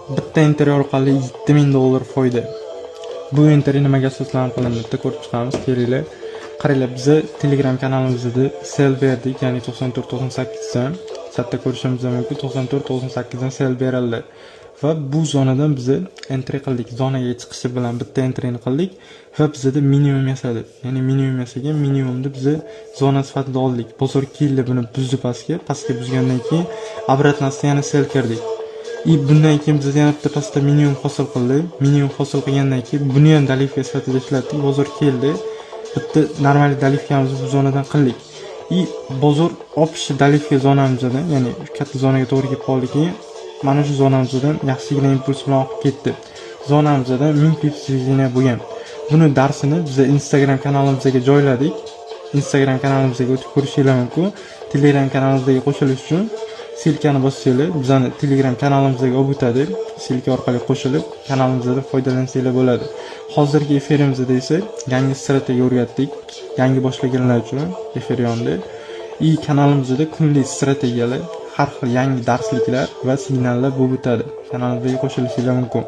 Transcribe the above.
bitta intervyu orqali $7000 foyda. Bu intervyu nimaga asoslanib qilindi deb ko'rib chiqamiz. Kelinglar. Qaranglar, biz Telegram kanalimizda sel berdik, ya'ni 94-98 dan. Chatda ko'rishimiz mumkin. 94-98 dan sel berildi. Va bu zonadan biz entry qildik. Zonaga chiqishi bilan bitta entryni qildik va bizda minimum yasadik. Ya'ni minimum yasagan minimumni biz zona sifatida oldik. Bozor keldi buni buzdi pastga buzgandan keyin obratnasiga yana sel kirdik. Bundan keyin biz yana bitta pastda minimum hosil qildik. Minimum hosil qilgandan keyin buni ham dalivka sifatida ishlatdik. Bozor keldi. Bitta normal dalivkamizni bu zonadan qildik. Bozor opish dalivka zonamizdan, ya'ni katta zonaga to'g'ri kelib qoldik. Mana shu zonamizdan yaxshigina impuls bilan oqib ketdi. Zonamizdan 1000 pips движение bo'lgan. Buni darsini biz Instagram kanalimizga joyladik. Instagram kanalimizga o'tib ko'rishingiz mumkin. Telegram kanalimizga qo'shilish uchun silkani bossanglar, bizani Telegram kanalimizga olib o'tadi. Silka orqali qo'shilib, kanalimizdan foydalansanglar bo'ladi. Hozirgi efirimizda esa yangi strategiya o'rgatdik. Yangi boshlaganlar uchun efirionda. Kanalimizda kunlik strategiyalar, har xil yangi darsliklar va signallar bo'lib o'tadi. Kanalimizga qo'shilishingiz mumkin.